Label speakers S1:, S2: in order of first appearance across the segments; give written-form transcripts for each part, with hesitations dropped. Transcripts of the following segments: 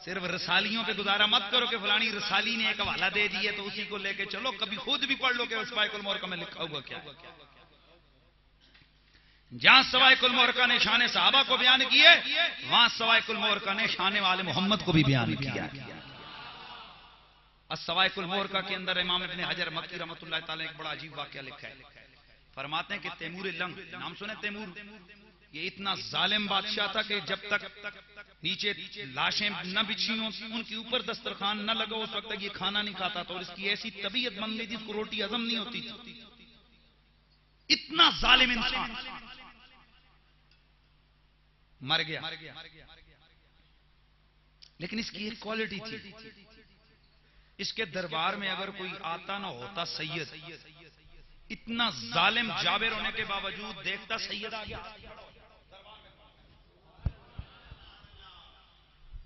S1: صرف رسالیوں پہ گزارا مت کرو کہ فلانی رسالی نے ایک حوالہ دے دی ہے تو اسی کو لے کے چلو. کبھی خود بھی پڑھ لو کہ سوائق المورقہ میں لکھا ہوا کیا. جہاں سوائق المورقہ نے شان صحابہ کو بیان کیے وہاں سوائق المورقہ نے شان والے محمد کو بھی بیان کیا. السوائق المورقہ کے اندر امام ابن حجر مکی رحمۃ اللہ تعالی ایک بڑا عجیب واقعہ لکھا ہے. فرماتے ہیں کہ تیمور لنگ, نام سنے تیمور, یہ اتنا ظالم بادشاہ تھا کہ جب تک نیچے لاشیں نہ بچھی ہوں, ان کے اوپر دسترخوان نہ لگا, اس وقت تک یہ کھانا نہیں کھاتا تھا. اور اس کی ایسی طبیعت بن گئی تھی اس کو روٹی ہضم نہیں ہوتی تھی. اتنا ظالم انسان مر گیا. لیکن اس کی ایک کوالٹی تھی, اس کے دربار میں اگر کوئی آتا نہ ہوتا سید, اتنا ظالم جابر ہونے کے باوجود دیکھتا سید آ گیا,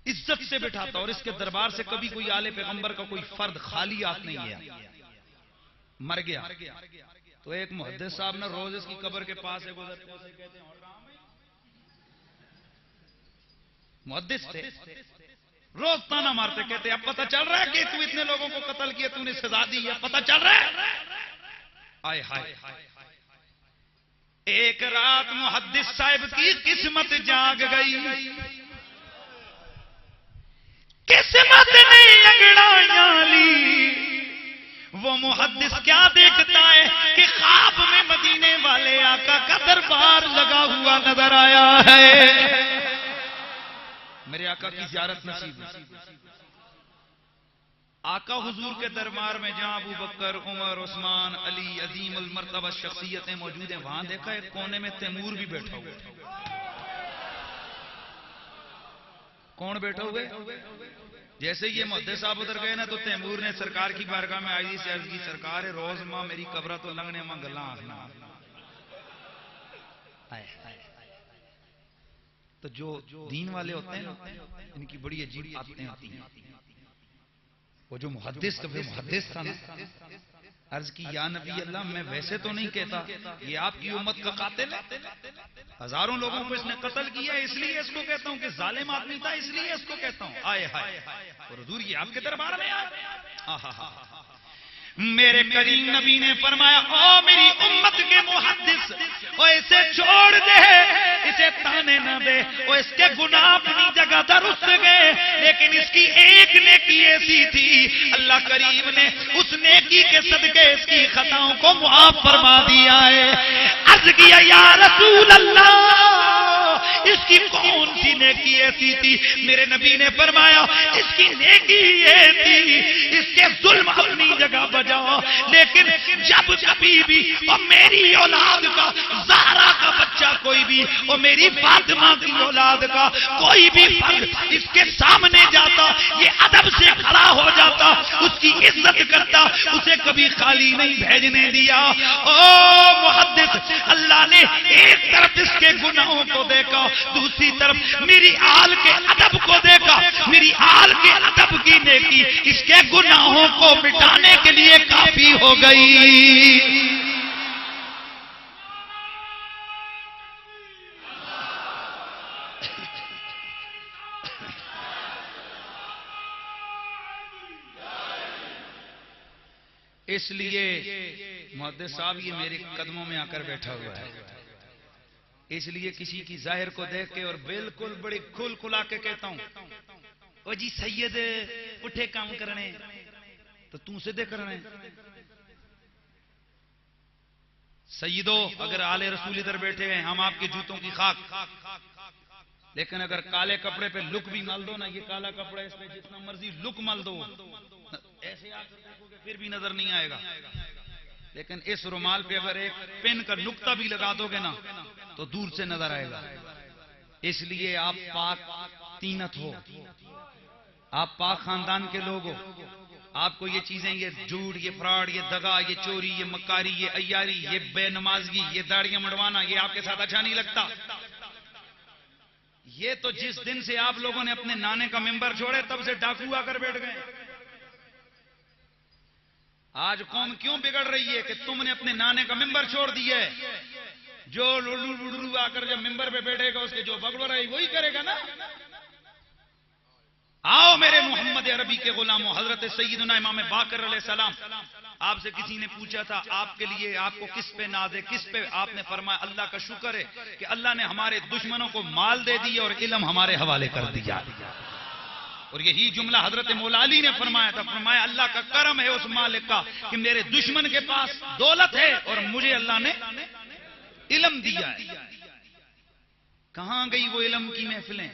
S1: عزت سے بٹھاتا. اور اس کے دربار سے کبھی کوئی آلے پیغمبر کا کوئی فرد خالی ہاتھ نہیں گیا. مر گیا تو ایک محدث صاحب نے روز اس کی قبر کے پاس سے گزرتے اسے کہتے ہیں, محدث تھے, روز تانا مارتے, کہتے اب پتہ چل رہا ہے کہ تو اتنے لوگوں کو قتل کیا, تو نے سزا دی ہے, پتہ چل رہا ہے. آئے ہائے, ایک رات محدث صاحب کی قسمت جاگ گئی, قسمت نے انگڑائیاں لی. وہ محدث کیا دیکھتا ہے کہ خواب میں مدینے والے آقا کا دربار لگا ہوا نظر آیا ہے. میرے آقا کی زیارت نصیب ہے. آقا حضور کے دربار میں جہاں ابو بکر, عمر, عثمان, علی عظیم المرتبہ شخصیتیں موجود ہیں, وہاں دیکھا ایک کونے میں تیمور بھی بیٹھا ہوا. کون بیٹھا ہوئے؟ جیسے یہ محدث صاحب ادھر گئے نا تو تیمور نے سرکار کی بارگاہ میں آئی سے عرض کی, سرکار روز ماں میری قبرہ تو لنگنے ماں گلاں آسنا. تو جو دین والے ہوتے ہیں ان کی بڑی عجیب عادتیں ہوتی ہیں. وہ جو محدث تھا نا, عرض کی یا نبی اللہ, میں ویسے تو نہیں کہتا, یہ آپ کی امت کا قاتل ہے, ہزاروں لوگوں کو اس نے قتل کیا, اس لیے اس کو کہتا ہوں کہ ظالم آدمی تھا, اس لیے اس کو کہتا ہوں. آئے ہائے, اور حضور یہ آپ کے دربار میں آئے. میرے کریم نبی نے فرمایا, او میری امت کے محدث, او اسے چھوڑ دے, اسے تانے نہ دے, او اس کے گناہ اپنی جگہ درست گئے, لیکن اس کی ایک نیکی ایسی تھی, اللہ کریم نے اس نیکی کے صدقے اس کی خطاؤں کو معاف فرما دیا ہے. عرض کیا یا رسول اللہ, اس کی کون سی نیکی ایسی تھی؟ میرے نبی نے فرمایا, اس کی نیکی یہ تھی, اس کے ظلم اپنی جگہ بجاؤ, لیکن جب کبھی بھی اور میری اولاد کا, زہرا کا بچہ کوئی بھی, اور میری فاطمہ کی اولاد کا کوئی بھی فرد اس کے سامنے جاتا, یہ ادب سے کھڑا ہو جاتا, اس کی عزت کرتا, اسے کبھی خالی نہیں بھیجنے دیا. او محدث, اللہ نے ایک طرف اس کے گناہوں کو دیکھا, دوسری طرف میری آل کے ادب کو دیکھا, میری آل کے ادب کی نیکی اس کے گناہوں کو مٹانے کے لیے کافی ہو گئی. اس لیے محدث صاحب یہ میرے قدموں میں آ کر بیٹھا ہوا ہے, اس لیے کسی کی ظاہر کو دیکھ کے اور بالکل بڑی کھل کھلا کے کہتا ہوں, او جی سید اٹھے کام کرنے, تو تم سے دے کرنے. سیدو, اگر آل رسول ادھر بیٹھے ہیں, ہم آپ کے جوتوں کی خاک, لیکن اگر کالے کپڑے پہ لک بھی مل دو نا, یہ کالا کپڑا اس پہ جتنا مرضی لک مل دو, ایسے آپ دیکھو گے پھر بھی نظر نہیں آئے گا. لیکن اس رومال پہ اگر ایک پن کا نقطہ بھی لگا دو گے نا تو دور سے نظر آئے گا. اس لیے آپ پاک تینت ہو, آپ پاک خاندان کے لوگ ہو, آپ کو یہ چیزیں, یہ جھوٹ, یہ فراڈ, یہ دغا, یہ چوری, یہ مکاری, یہ عیاری, یہ بے نمازگی, یہ داڑیاں مڑوانا, یہ آپ کے ساتھ اچھا نہیں لگتا. یہ تو جس دن سے آپ لوگوں نے اپنے نانے کا ممبر چھوڑے تب سے ڈاکو آ کر بیٹھ گئے. آج قوم کیوں بگڑ رہی ہے کہ تم نے اپنے نانے کا ممبر چھوڑ دیا ہے. جو لڑو آ کر جب ممبر پہ بیٹھے گا اس کے جو بگڑ رہی وہی کرے گا نا. میرے محمد عربی کے غلاموں، حضرت سیدنا امام باقر علیہ السلام، آپ سے کسی نے پوچھا تھا آپ کے لیے آپ کو کس پہ ناز ہے، کس پہ؟ آپ نے فرمایا اللہ کا شکر ہے کہ اللہ نے ہمارے دشمنوں کو مال دے دیا اور علم ہمارے حوالے کر دیا. اور یہی جملہ حضرت مولا علی نے فرمایا تھا، فرمایا اللہ کا کرم ہے اس مالک کا کہ میرے دشمن کے پاس دولت ہے اور مجھے اللہ نے علم دیا ہے. کہاں گئی وہ علم کی محفلیں،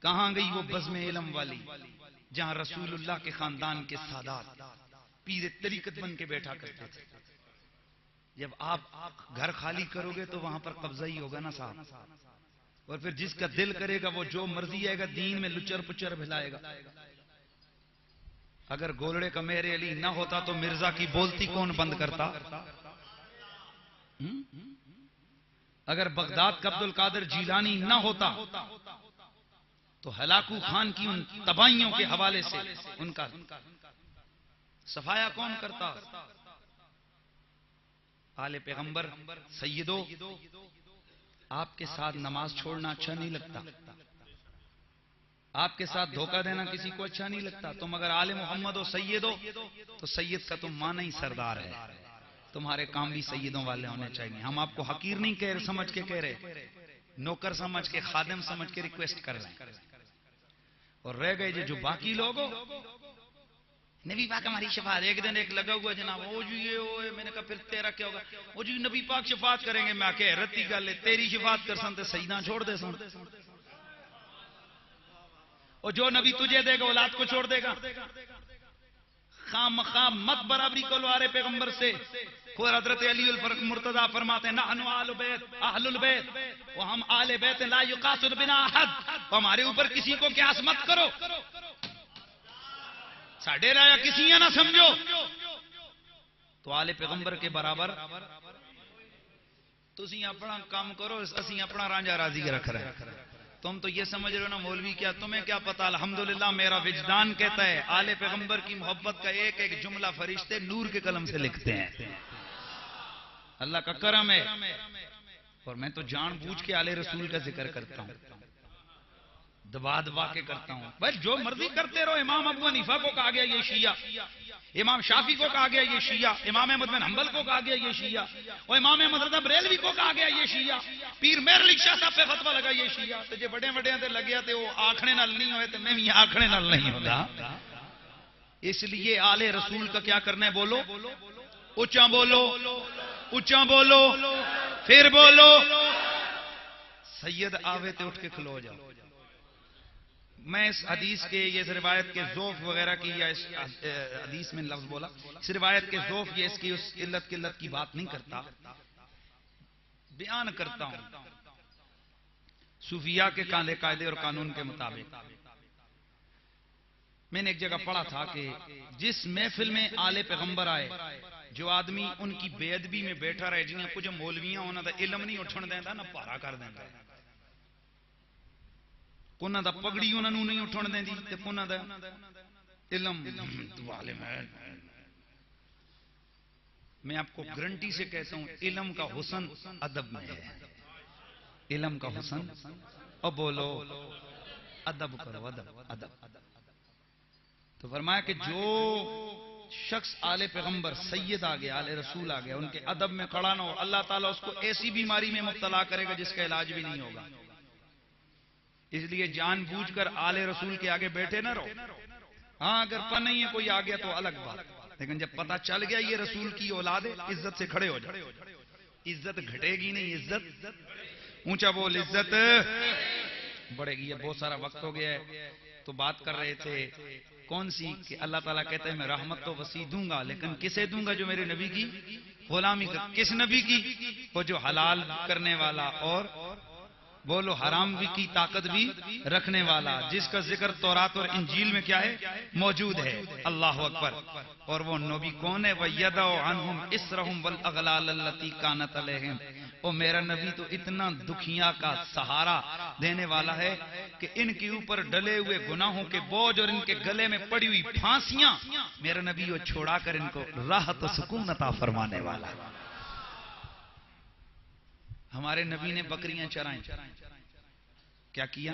S1: کہاں گئی وہ بزم علم والی جہاں رسول اللہ کے خاندان کے سادات پیر طریقت بن کے بیٹھا کرتے تھے. جب آپ گھر خالی کرو گے تو وہاں پر قبضہ ہی ہوگا نا صاحب. اور پھر جس کا دل کرے گا وہ جو مرضی آئے گا دین میں لچر پچر بھلائے گا. اگر گولڑے کا مہر علی نہ ہوتا تو مرزا کی بولتی کون بند کرتا؟ اگر بغداد کا عبد القادر جیلانی نہ ہوتا تو ہلاکو خان کی ان تباہیوں کے حوالے سے ان کا صفایا کون کرتا؟ آل پیغمبر سیدو، آپ کے ساتھ نماز چھوڑنا اچھا نہیں لگتا، آپ کے ساتھ دھوکہ دینا کسی کو اچھا نہیں لگتا. تم اگر آل محمد ہو سیدو تو سید کا تم معنی ہی سردار ہے. تمہارے کام بھی سیدوں والے ہونے چاہیے. ہم آپ کو حقیر نہیں کہہ رہے، سمجھ کے کہہ رہے، نوکر سمجھ کے، خادم سمجھ کے ریکویسٹ کر رہے ہیں. اور رہ گئے جو باقی لوگ نبی پاک ہماری شفاعت. ایک دن ایک لگا ہوا جناب، او جی یہ میں نے کہا پھر تیرا کیا ہوگا؟ او جی نبی پاک شفاعت کریں گے. میں کہ حیرت کی گل ہے، تیری شفاعت کر سن تے سیدنا چھوڑ دے سن. اور جو نبی تجھے دے گا اولاد کو چھوڑ دے گا. خام مخام مت برابری کو لو آرے پیغمبر سے. خود حضرت علی الفرق مرتضی فرماتے ہیں نحن آل بیت اہل البیت، وہ ہم آل بیت لا یقاس بنا احد، ہمارے اوپر کسی کو قیاس مت کرو، ساڑھے رایا کسی ہے نہ سمجھو. تو آل پیغمبر کے برابر تسی اپنا کام کرو، اسی اپنا رانجا راضی رکھ رہے ہیں. تم تو یہ سمجھ رہے ہو نا مولوی کیا، تمہیں کیا پتا. الحمدللہ میرا وجدان کہتا ہے آل پیغمبر کی محبت کا ایک ایک جملہ فرشتے نور کے قلم سے لکھتے ہیں. اللہ کا کرم ہے. اور میں تو جان بوجھ کے آل رسول کا ذکر کرتا ہوں، دبا دبا کے کرتا ہوں. بھائی جو مرضی کرتے رہو. امام ابو حنیفہ کو کہا گیا یہ شیعہ، امام شافعی کو کہا گیا یہ شیعہ، امام احمد بن حنبل کو کہا گیا یہ شیعہ، اور امام احمد رضا بریلوی کو کہا گیا یہ شیعہ، پیر مہر علی شاہ صاحب پہ فتویٰ لگا یہ شیعہ. تو جو بڑے بڑے تے لگیا تے وہ آنکھنے نال نہیں ہوئے تو میں بھی آنکھنے نال نہیں ہوگا. اس لیے آل رسول کا کیا کرنا ہے؟ بولو اونچا، بولو اونچا، بولو پھر بولو. سید آوے تے اٹھ کے کھلو جاؤ. میں اس حدیث کے، یہ روایت کے ذوف وغیرہ کی، یا اس حدیث میں لفظ بولا، اس روایت کے ذوف یہ اس کی اس علت قلت کی بات نہیں کرتا، بیان کرتا ہوں صوفیاء کے کاندے قاعدے اور قانون کے مطابق. میں نے ایک جگہ پڑھا تھا کہ جس محفل میں آل پیغمبر آئے، جو آدمی ان کی بے ادبی میں بیٹھا رہے، جنہیں کچھ مولویاں ہونا دا علم نہیں اٹھن دینا نہ پارا کر دینا، کونا دا پگڑی انہوں نے نہیں اٹھن دیں دی تے کونا دا علم والے. میں آپ کو گرنٹی سے کہتا ہوں علم کا حسن ادب میں ہے. علم کا حسن، اور بولو ادب کرو، ادب ادب. تو فرمایا کہ جو شخص آل پیغمبر سید آ گیا، آل رسول آ گیا، ان کے ادب میں کھڑا نہ ہو، اللہ تعالیٰ اس کو ایسی بیماری میں مبتلا کرے گا جس کا علاج بھی نہیں ہوگا. اس لیے جان بوجھ کر آل رسول کے آگے بیٹھے نہ رہو. ہاں اگر پتہ نہیں ہے کوئی آ گیا تو الگ بات، لیکن جب پتہ چل گیا یہ رسول کی اولاد ہے، عزت سے کھڑے ہو جاؤ. عزت گھٹے گی نہیں، عزت اونچا بول، عزت بڑھے گی. بہت سارا وقت ہو گیا ہے تو بات کر رہے تھے کون سی کہ اللہ تعالیٰ کہتے ہیں میں رحمت تو وسیع دوں گا، لیکن کسے دوں گا؟ جو میرے نبی کی غلامی کر. کس نبی کی؟ وہ جو حلال کرنے والا اور بولو حرام بھی کی طاقت بھی رکھنے والا، جس کا ذکر تورات اور انجیل میں کیا ہے؟ موجود ہے. اللہ اکبر. اور وہ نبی کون ہے؟ وَيَدَعُ عَنْهُمْ إِسْرَهُمْ وَالْأَغْلَالَ الَّتِي كَانَتْ عَلَيْهِمْ. اور میرا نبی تو اتنا دکھیاں کا سہارا دینے والا ہے کہ ان کے اوپر ڈلے ہوئے گناہوں کے بوجھ اور ان کے گلے میں پڑی ہوئی پھانسیاں میرا نبی وہ چھوڑا کر ان کو راحت و سکون عطا فرمانے والا ہے. ہمارے نبی نے بکریاں چرائیں، کیا کیا؟